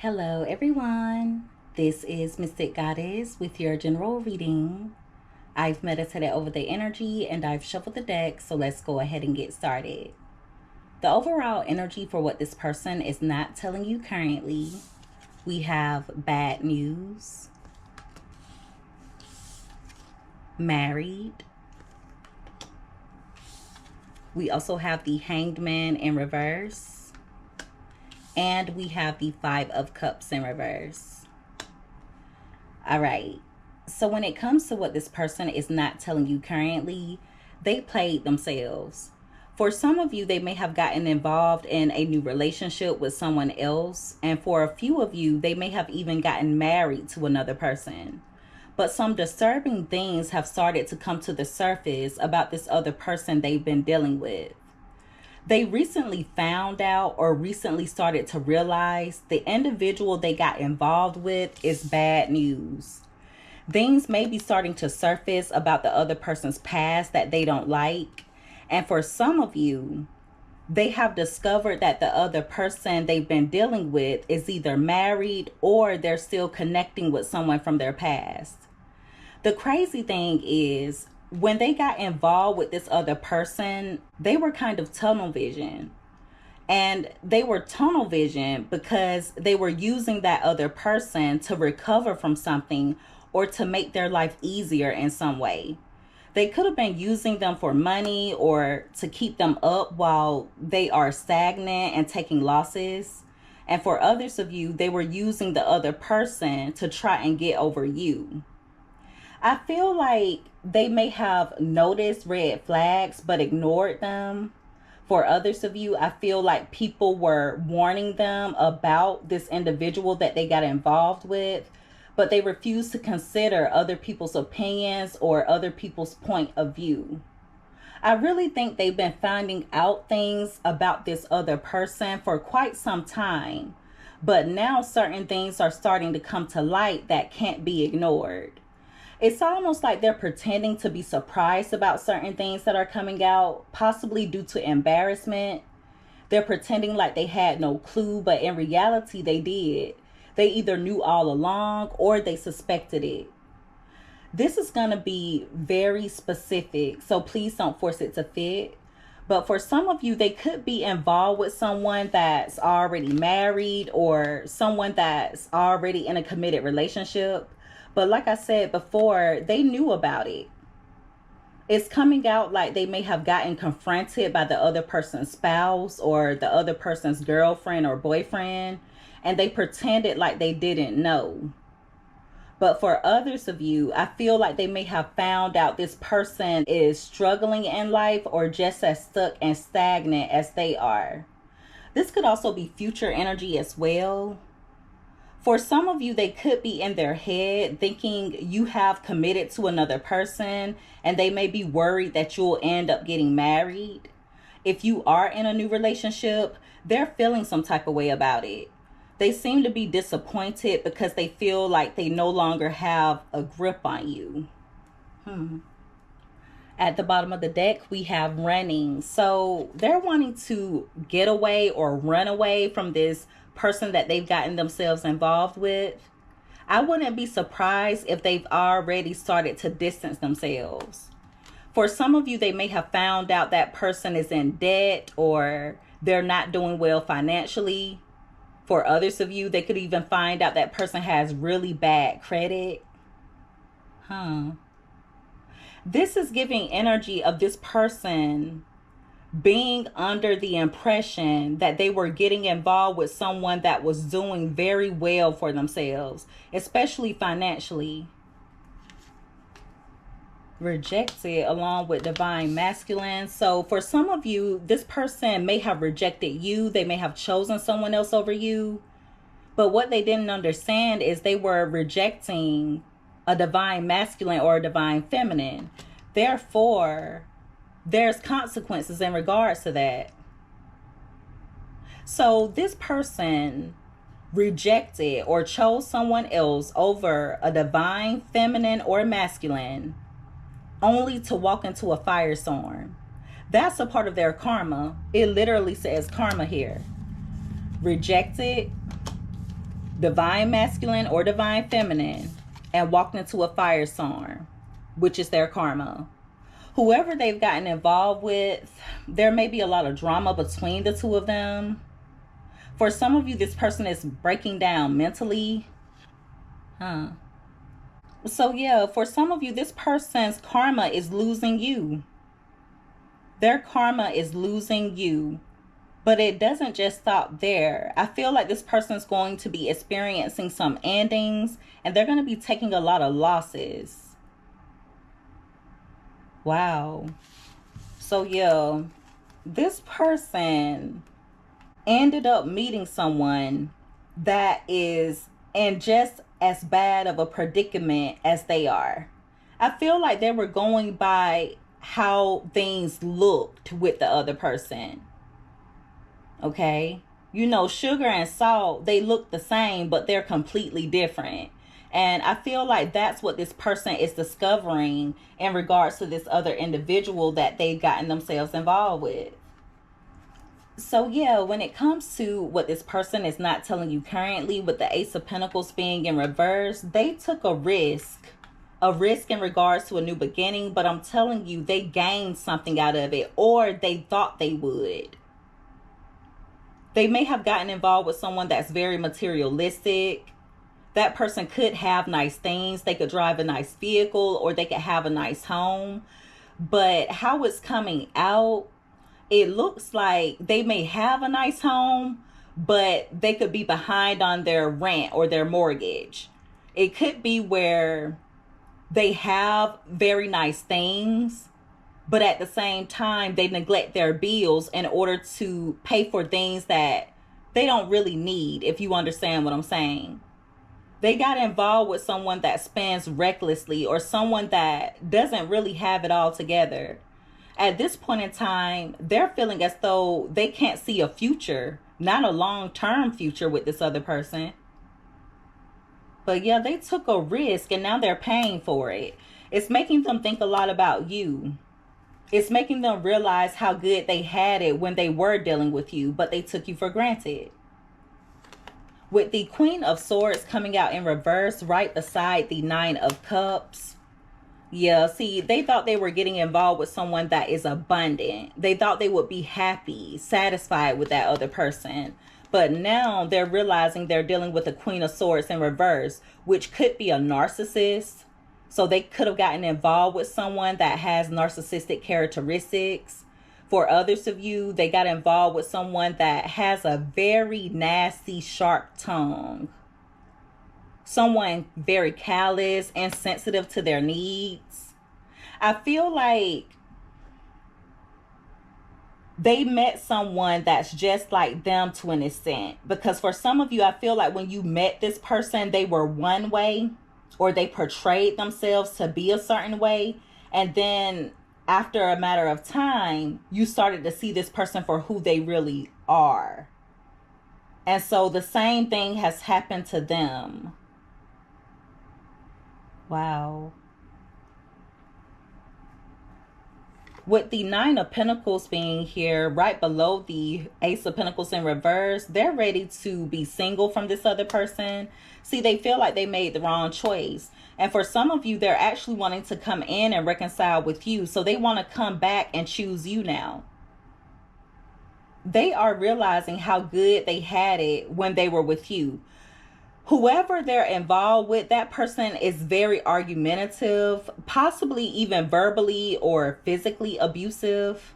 Hello everyone, this is Mystic Goddess with your general reading. I've meditated over the energy and I've shuffled the deck, so let's go ahead and get started. The overall energy for what this person is not telling you currently, we have bad news, married. We also have the Hanged Man in reverse. And we have the Five of Cups in reverse. All right. So when it comes to what this person is not telling you currently, they played themselves. For some of you, they may have gotten involved in a new relationship with someone else. And for a few of you, they may have even gotten married to another person. But some disturbing things have started to come to the surface about this other person they've been dealing with. They recently found out or recently started to realize the individual they got involved with is bad news. Things may be starting to surface about the other person's past that they don't like. And for some of you, they have discovered that the other person they've been dealing with is either married or they're still connecting with someone from their past. The crazy thing is, when they got involved with this other person, they were kind of tunnel vision. And they were tunnel vision because they were using that other person to recover from something or to make their life easier in some way. They could have been using them for money or to keep them up while they are stagnant and taking losses. And for others of you, they were using the other person to try and get over you. I feel like they may have noticed red flags but ignored them. For others of you, I feel like people were warning them about this individual that they got involved with, but they refused to consider other people's opinions or other people's point of view. I really think they've been finding out things about this other person for quite some time, but now certain things are starting to come to light that can't be ignored. It's almost like they're pretending to be surprised about certain things that are coming out, possibly due to embarrassment. They're pretending like they had no clue, but in reality, they did. They either knew all along or they suspected it. This is going to be very specific, so please don't force it to fit. But for some of you, they could be involved with someone that's already married or someone that's already in a committed relationship. But like I said before, they knew about it. It's coming out like they may have gotten confronted by the other person's spouse or the other person's girlfriend or boyfriend, and they pretended like they didn't know. But for others of you, I feel like they may have found out this person is struggling in life or just as stuck and stagnant as they are. This could also be future energy as well. For some of you, they could be in their head thinking you have committed to another person, and they may be worried that you'll end up getting married. If you are in a new relationship, they're feeling some type of way about it. They seem to be disappointed because they feel like they no longer have a grip on you. At the bottom of the deck, we have running. So they're wanting to get away or run away from this person that they've gotten themselves involved with. I wouldn't be surprised if they've already started to distance themselves. For some of you, they may have found out that person is in debt or they're not doing well financially. For others of you, they could even find out that person has really bad credit. This is giving energy of this person being under the impression that they were getting involved with someone that was doing very well for themselves, especially financially. Rejected along with divine masculine. So for some of you, this person may have rejected you. They may have chosen someone else over you. But what they didn't understand is they were rejecting a divine masculine or a divine feminine. Therefore, there's consequences in regards to that. So this person rejected or chose someone else over a divine feminine or masculine only to walk into a firestorm. That's a part of their karma. It literally says karma here. Rejected divine masculine or divine feminine, and walked into a fire storm, which is their karma. Whoever they've gotten involved with, there may be a lot of drama between the two of them. For some of you, this person is breaking down mentally. So yeah, for some of you, this person's karma is losing you. Their karma is losing you. But it doesn't just stop there. I feel like this person's going to be experiencing some endings, and they're going to be taking a lot of losses. Wow. So yeah, this person ended up meeting someone that is in just as bad of a predicament as they are. I feel like they were going by how things looked with the other person. Okay, you know, sugar and salt, they look the same, but they're completely different. And I feel like that's what this person is discovering in regards to this other individual that they've gotten themselves involved with. So yeah, when it comes to what this person is not telling you currently, with the Ace of Pentacles being in reverse, they took a risk in regards to a new beginning, but I'm telling you, they gained something out of it, or they thought they would. They may have gotten involved with someone that's very materialistic. That person could have nice things. They could drive a nice vehicle, or they could have a nice home. But how it's coming out, it looks like they may have a nice home, but they could be behind on their rent or their mortgage. It could be where they have very nice things, but at the same time, they neglect their bills in order to pay for things that they don't really need, if you understand what I'm saying. They got involved with someone that spends recklessly, or someone that doesn't really have it all together. At this point in time, they're feeling as though they can't see a future, not a long-term future with this other person. But yeah, they took a risk and now they're paying for it. It's making them think a lot about you. It's making them realize how good they had it when they were dealing with you, but they took you for granted. With the Queen of Swords coming out in reverse right beside the Nine of Cups. Yeah, see, they thought they were getting involved with someone that is abundant. They thought they would be happy, satisfied with that other person. But now they're realizing they're dealing with the Queen of Swords in reverse, which could be a narcissist. So they could have gotten involved with someone that has narcissistic characteristics. For others of you, they got involved with someone that has a very nasty, sharp tongue. Someone very callous, insensitive to their needs. I feel like they met someone that's just like them to an extent. Because for some of you, I feel like when you met this person, they were one way, or they portrayed themselves to be a certain way. And then after a matter of time, you started to see this person for who they really are. And so the same thing has happened to them. Wow. With the Nine of Pentacles being here right below the Ace of Pentacles in reverse, they're ready to be single from this other person. See, they feel like they made the wrong choice. And for some of you, they're actually wanting to come in and reconcile with you. So they want to come back and choose you now. They are realizing how good they had it when they were with you. Whoever they're involved with, that person is very argumentative, possibly even verbally or physically abusive.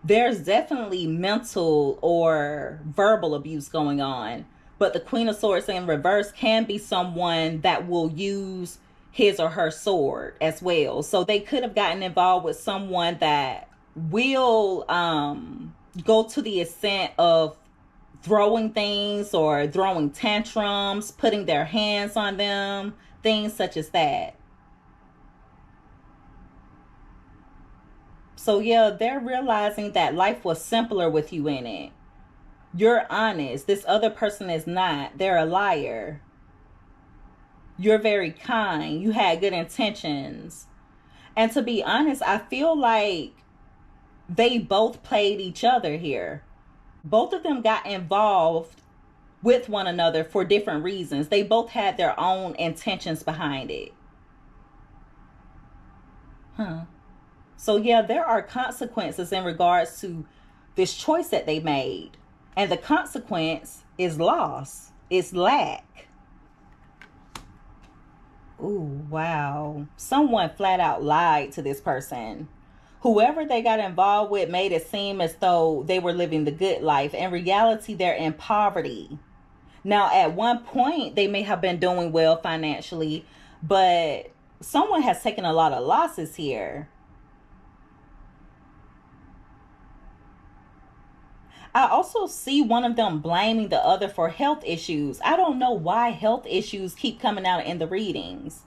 There's definitely mental or verbal abuse going on. But the Queen of Swords in reverse can be someone that will use his or her sword as well. So they could have gotten involved with someone that will go to the extent of throwing things or throwing tantrums, putting their hands on them, things such as that. So yeah, they're realizing that life was simpler with you in it. You're honest. This other person is not. They're a liar. You're very kind. You had good intentions. And to be honest, I feel like they both played each other here. Both of them got involved with one another for different reasons. They both had their own intentions behind it. So yeah, there are consequences in regards to this choice that they made. And the consequence is loss. It's lack. Ooh, wow. Someone flat out lied to this person. Whoever they got involved with made it seem as though they were living the good life. In reality, they're in poverty. Now, at one point, they may have been doing well financially, but someone has taken a lot of losses here. I also see one of them blaming the other for health issues. I don't know why health issues keep coming out in the readings.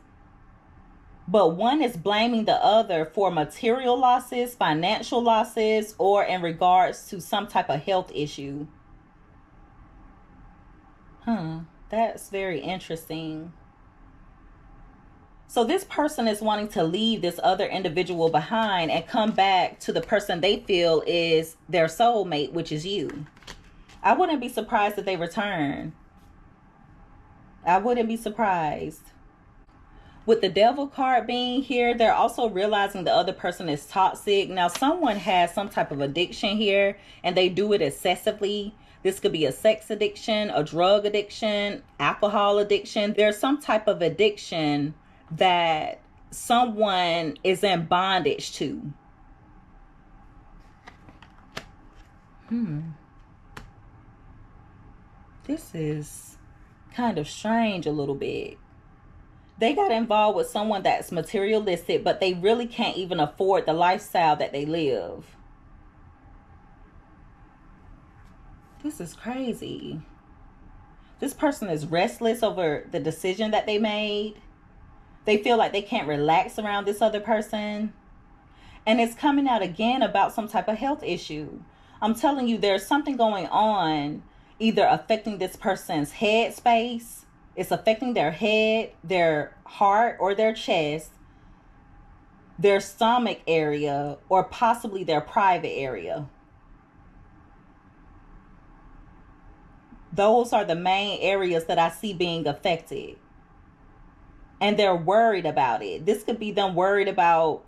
But one is blaming the other for material losses, financial losses, or in regards to some type of health issue. That's very interesting. So this person is wanting to leave this other individual behind and come back to the person they feel is their soulmate, which is you. I wouldn't be surprised if they return. I wouldn't be surprised. With the devil card being here, they're also realizing the other person is toxic. Now, someone has some type of addiction here, and they do it excessively. This could be a sex addiction, a drug addiction, alcohol addiction. There's some type of addiction that someone is in bondage to. This is kind of strange a little bit. They got involved with someone that's materialistic, but they really can't even afford the lifestyle that they live. This is crazy. This person is restless over the decision that they made. They feel like they can't relax around this other person. And it's coming out again about some type of health issue. I'm telling you, there's something going on, either affecting this person's head space. It's affecting their head, their heart, or their chest, their stomach area, or possibly their private area. Those are the main areas that I see being affected. And they're worried about it. This could be them worried about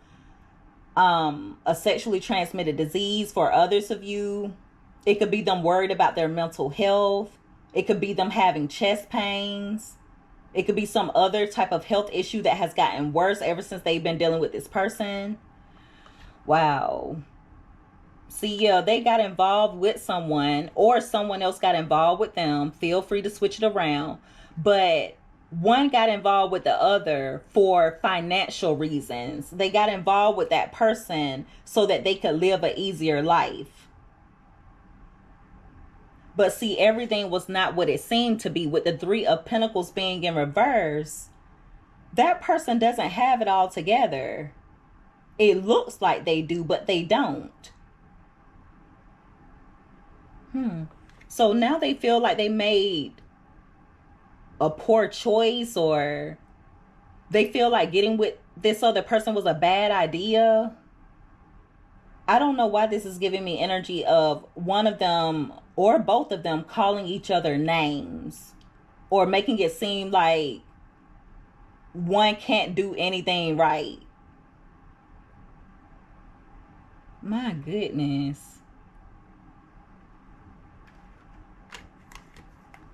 a sexually transmitted disease for others of you. It could be them worried about their mental health. It could be them having chest pains. It could be some other type of health issue that has gotten worse ever since they've been dealing with this person. Wow. See, yeah, they got involved with someone, or someone else got involved with them. Feel free to switch it around. But one got involved with the other for financial reasons. They got involved with that person so that they could live an easier life. But see, everything was not what it seemed to be. With the Three of Pentacles being in reverse, that person doesn't have it all together. It looks like they do, but they don't. So now they feel like they made a poor choice, or they feel like getting with this other person was a bad idea. I don't know why this is giving me energy of one of them or both of them calling each other names, or making it seem like one can't do anything right. My goodness.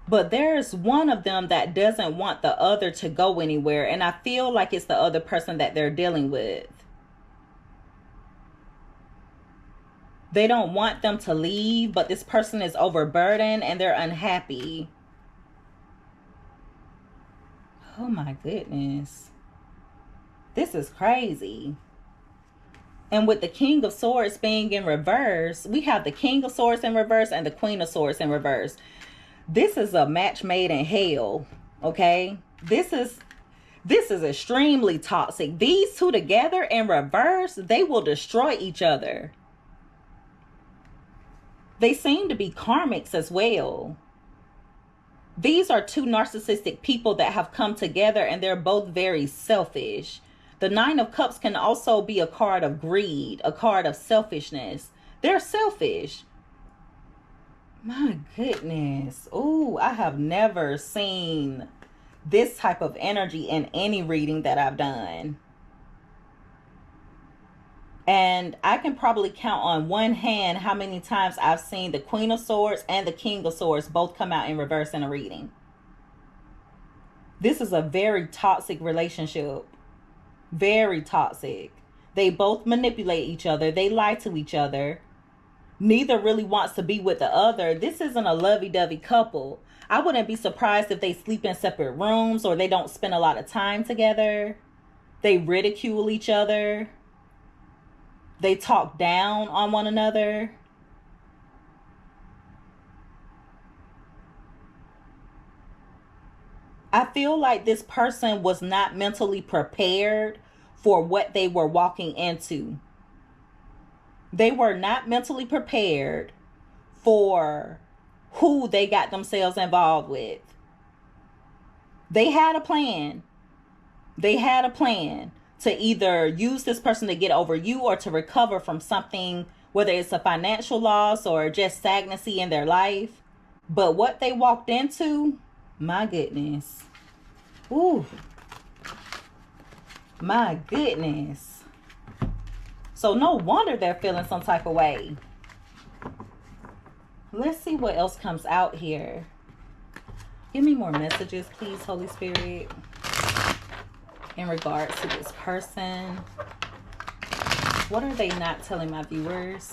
But there's one of them that doesn't want the other to go anywhere. And I feel like it's the other person that they're dealing with. They don't want them to leave, but this person is overburdened and they're unhappy. Oh my goodness. This is crazy. And with the King of Swords being in reverse, we have the King of Swords in reverse and the Queen of Swords in reverse. This is a match made in hell, okay? This is extremely toxic. These two together in reverse, they will destroy each other. They seem to be karmics as well. These are two narcissistic people that have come together, and they're both very selfish. The Nine of Cups can also be a card of greed, a card of selfishness. They're selfish. My goodness. Oh, I have never seen this type of energy in any reading that I've done. And I can probably count on one hand how many times I've seen the Queen of Swords and the King of Swords both come out in reverse in a reading. This is a very toxic relationship. Very toxic. They both manipulate each other. They lie to each other. Neither really wants to be with the other. This isn't a lovey-dovey couple. I wouldn't be surprised if they sleep in separate rooms or they don't spend a lot of time together. They ridicule each other. They talk down on one another. I feel like this person was not mentally prepared for what they were walking into. They were not mentally prepared for who they got themselves involved with. They had a plan. They had a plan to either use this person to get over you or to recover from something, whether it's a financial loss or just stagnancy in their life. But what they walked into, my goodness. Ooh. My goodness. So no wonder they're feeling some type of way. Let's see what else comes out here. Give me more messages, please, Holy Spirit, in regards to this person. What are they not telling my viewers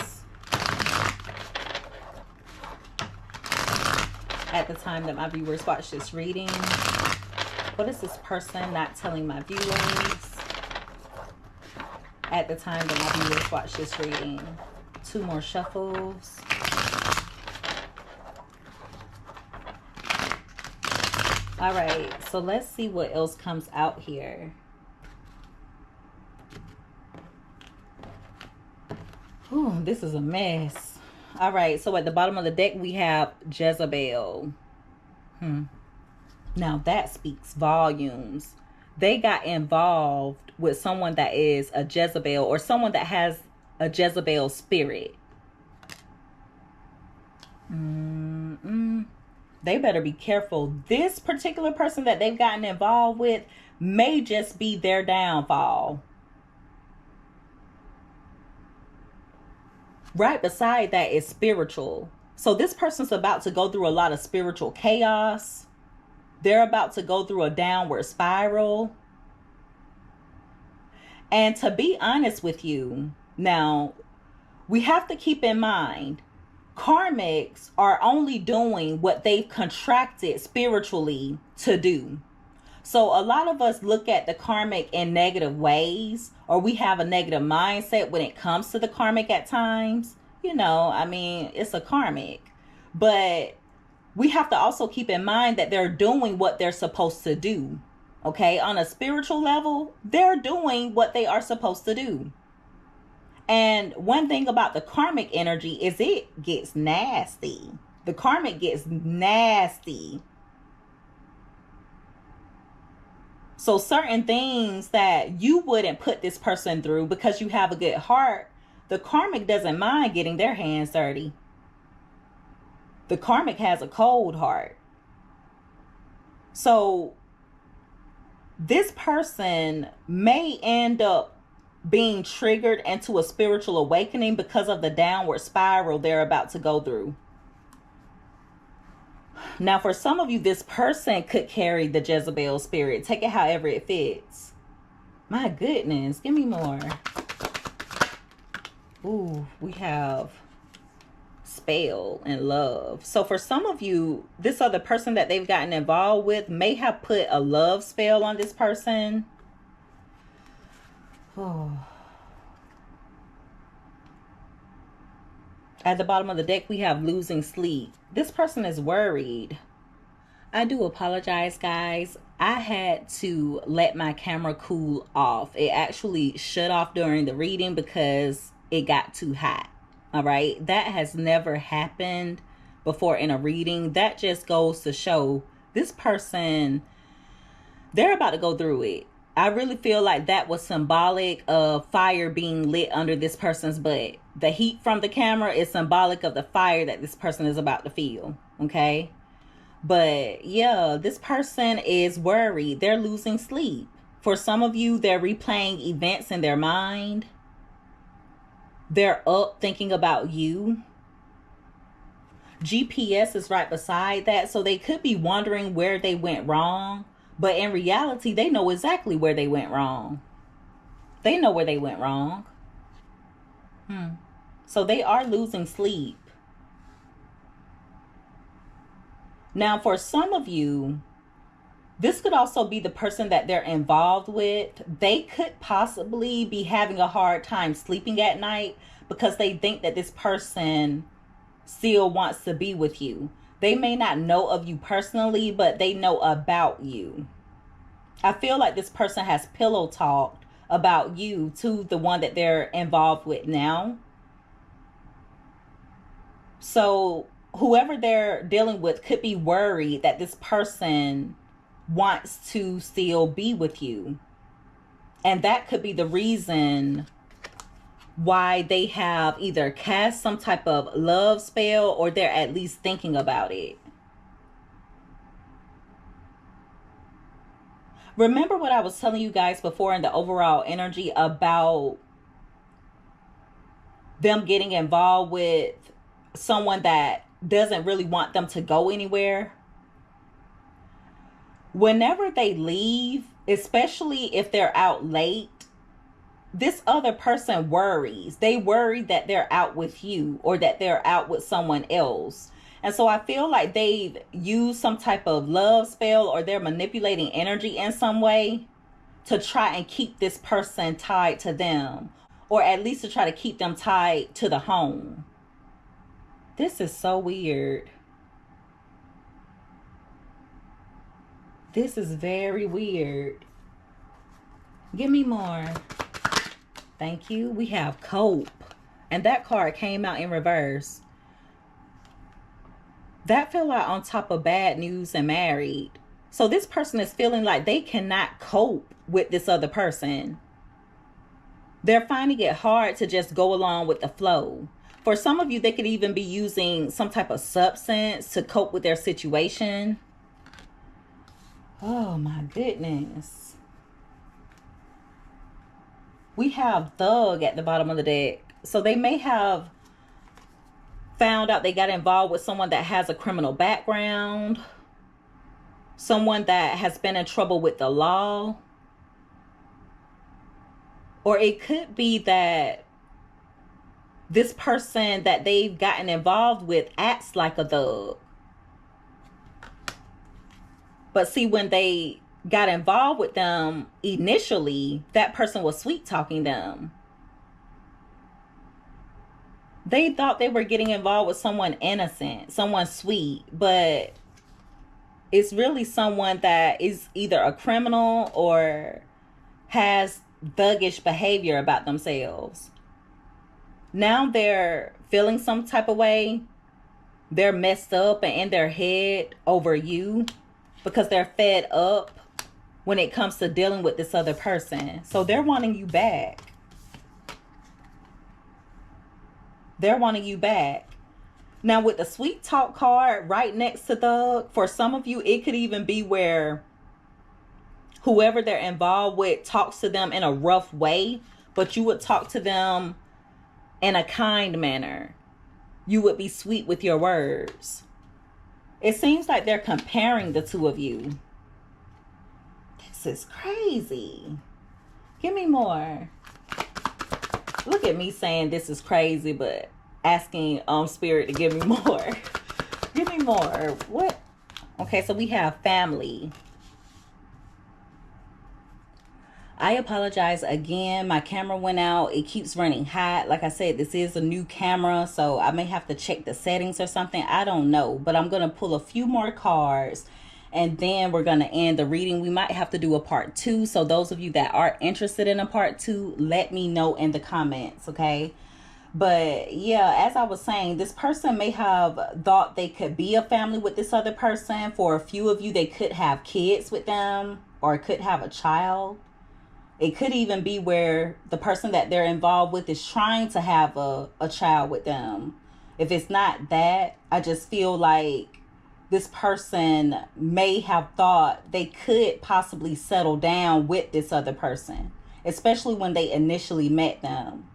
at the time that my viewers watch this reading? What is this person not telling my viewers at the time that my viewers watch this reading? 2 more shuffles. All right, so let's see what else comes out here. Ooh, this is a mess. All right, so at the bottom of the deck, we have Jezebel. Now that speaks volumes. They got involved with someone that is a Jezebel or someone that has a Jezebel spirit. They better be careful. This particular person that they've gotten involved with may just be their downfall. Right beside that is spiritual. So this person's about to go through a lot of spiritual chaos. They're about to go through a downward spiral. And to be honest with you, now, we have to keep in mind, karmics are only doing what they've contracted spiritually to do. So a lot of us look at the karmic in negative ways, or we have a negative mindset when it comes to the karmic at times. You know, I mean, it's a karmic. But we have to also keep in mind that they're doing what they're supposed to do. Okay, on a spiritual level, they're doing what they are supposed to do. And one thing about the karmic energy is it gets nasty. The karmic gets nasty. So certain things that you wouldn't put this person through because you have a good heart, the karmic doesn't mind getting their hands dirty. The karmic has a cold heart. So this person may end up being triggered into a spiritual awakening because of the downward spiral they're about to go through. Now, for some of you, this person could carry the Jezebel spirit. Take it however it fits. My goodness, give me more. Ooh, we have spell and love. So for some of you, this other person that they've gotten involved with may have put a love spell on this person. Oh. At the bottom of the deck, we have losing sleep. This person is worried. I do apologize, guys. I had to let my camera cool off. It actually shut off during the reading because it got too hot. All right. That has never happened before in a reading. That just goes to show this person, they're about to go through it. I really feel like that was symbolic of fire being lit under this person's butt. The heat from the camera is symbolic of the fire that this person is about to feel. Okay. But yeah, this person is worried. They're losing sleep. For some of you, they're replaying events in their mind. They're up thinking about you. GPS is right beside that. So they could be wondering where they went wrong. But in reality, they know exactly where they went wrong. They know where they went wrong. So they are losing sleep. Now, for some of you, this could also be the person that they're involved with. They could possibly be having a hard time sleeping at night because they think that this person still wants to be with you. They may not know of you personally, but they know about you. I feel like this person has pillow talked about you to the one that they're involved with now. So whoever they're dealing with could be worried that this person wants to still be with you. And that could be the reason why they have either cast some type of love spell or they're at least thinking about it. Remember what I was telling you guys before in the overall energy about them getting involved with someone that doesn't really want them to go anywhere? Whenever they leave, especially if they're out late, this other person worries. They worry that they're out with you or that they're out with someone else. And so I feel like they've used some type of love spell or they're manipulating energy in some way to try and keep this person tied to them, or at least to try to keep them tied to the home. This is so weird. This is very weird. Give me more. Thank you. We have cope. And that card came out in reverse. That fell out on top of bad news and married. So this person is feeling like they cannot cope with this other person. They're finding it hard to just go along with the flow. For some of you, they could even be using some type of substance to cope with their situation. Oh my goodness. We have thug at the bottom of the deck. So they may have found out they got involved with someone that has a criminal background. Someone that has been in trouble with the law. Or it could be that this person that they've gotten involved with acts like a thug. But see, when they got involved with them initially, that person was sweet talking them. They thought they were getting involved with someone innocent, someone sweet, but it's really someone that is either a criminal or has thuggish behavior about themselves. Now they're feeling some type of way. They're messed up and in their head over you because they're fed up when it comes to dealing with this other person. So they're wanting you back. They're wanting you back. Now with the sweet talk card right next to thug, for some of you, it could even be where whoever they're involved with talks to them in a rough way, but you would talk to them in a kind manner. You would be sweet with your words. It seems like they're comparing the two of you. This is crazy. Give me more. Look at me saying this is crazy, but asking spirit to give me more. Give me more. What? Okay, so we have family. I apologize again. My camera went out. It keeps running hot. Like I said, this is a new camera, so I may have to check the settings or something. I don't know, but I'm going to pull a few more cards and then we're going to end the reading. We might have to do a part 2. So those of you that are interested in a part 2, let me know in the comments, okay? But yeah, as I was saying, this person may have thought they could be a family with this other person. For a few of you, they could have kids with them or could have a child. It could even be where the person that they're involved with is trying to have a child with them. If it's not that, I just feel like this person may have thought they could possibly settle down with this other person, especially when they initially met them.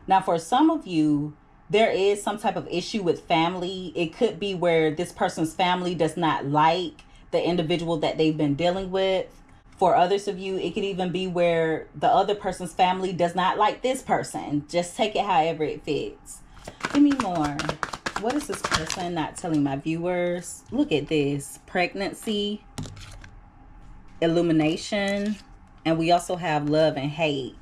Now, for some of you, there is some type of issue with family. It could be where this person's family does not like the individual that they've been dealing with. For others of you, it could even be where the other person's family does not like this person. Just take it however it fits. Give me more. What is this person not telling my viewers? Look at this. Pregnancy, illumination, and we also have love and hate.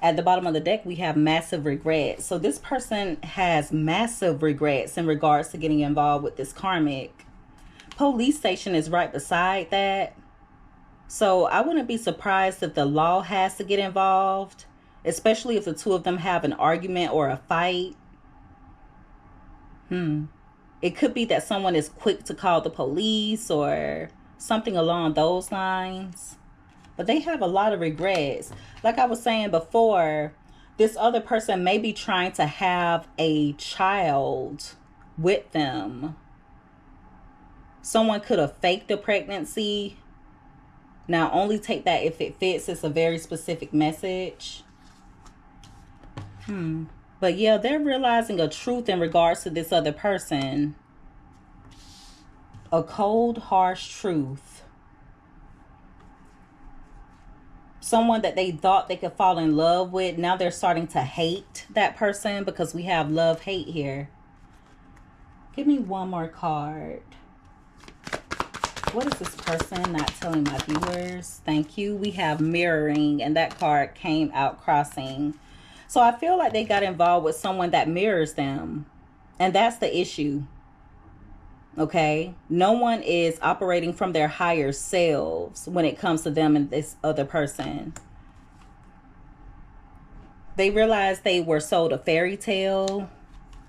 At the bottom of the deck, we have massive regrets. So this person has massive regrets in regards to getting involved with this karmic. Police station is right beside that. So I wouldn't be surprised if the law has to get involved, especially if the two of them have an argument or a fight. It could be that someone is quick to call the police or something along those lines. But they have a lot of regrets. Like I was saying before, this other person may be trying to have a child with them. Someone could have faked a pregnancy. Now, only take that if it fits. It's a very specific message. But yeah, they're realizing a truth in regards to this other person. A cold, harsh truth. Someone that they thought they could fall in love with. Now they're starting to hate that person because we have love, hate here. Give me one more card. What is this person not telling my viewers? Thank you. We have mirroring, and that card came out crossing. So I feel like they got involved with someone that mirrors them. And that's the issue. Okay? No one is operating from their higher selves when it comes to them and this other person. They realized they were sold a fairy tale.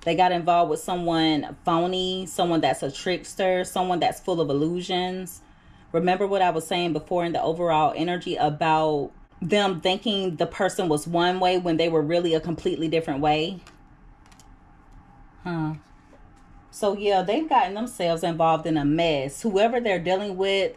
They got involved with someone phony, someone that's a trickster, someone that's full of illusions. Remember what I was saying before in the overall energy about them thinking the person was one way when they were really a completely different way? So yeah, they've gotten themselves involved in a mess. Whoever they're dealing with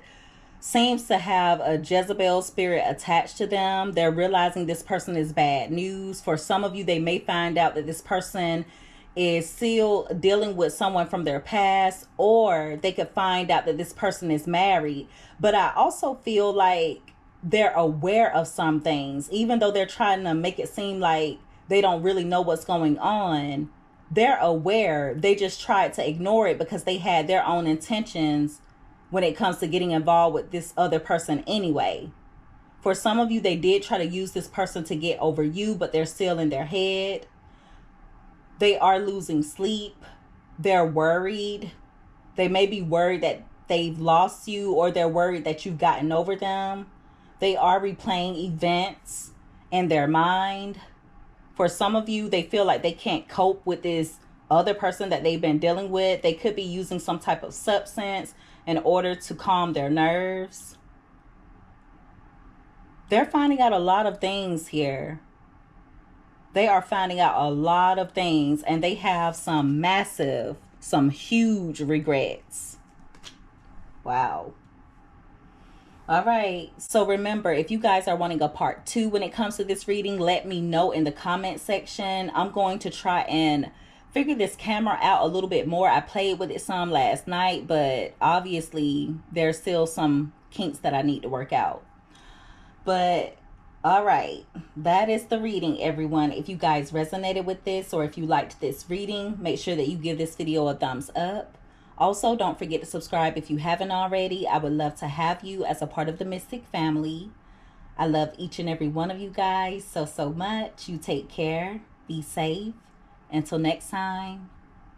seems to have a Jezebel spirit attached to them. They're realizing this person is bad news. For some of you, they may find out that this person is still dealing with someone from their past, or they could find out that this person is married. But I also feel like they're aware of some things, even though they're trying to make it seem like they don't really know what's going on. They're aware. They just tried to ignore it because they had their own intentions when it comes to getting involved with this other person anyway. For some of you, they did try to use this person to get over you, but they're still in their head. They are losing sleep. They're worried. They may be worried that they've lost you, or they're worried that you've gotten over them. They are replaying events in their mind. For some of you, they feel like they can't cope with this other person that they've been dealing with. They could be using some type of substance in order to calm their nerves. They're finding out a lot of things here. They are finding out a lot of things, and they have some massive, some huge regrets. Wow. All right. So remember, if you guys are wanting a part 2 when it comes to this reading, let me know in the comment section. I'm going to try and figure this camera out a little bit more. I played with it some last night, but obviously there's still some kinks that I need to work out. But all right, that is the reading, everyone. If you guys resonated with this, or if you liked this reading, make sure that you give this video a thumbs up. Also, don't forget to subscribe if you haven't already. I would love to have you as a part of the Mystic family. I love each and every one of you guys so much. You take care. Be safe. Until next time,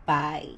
bye.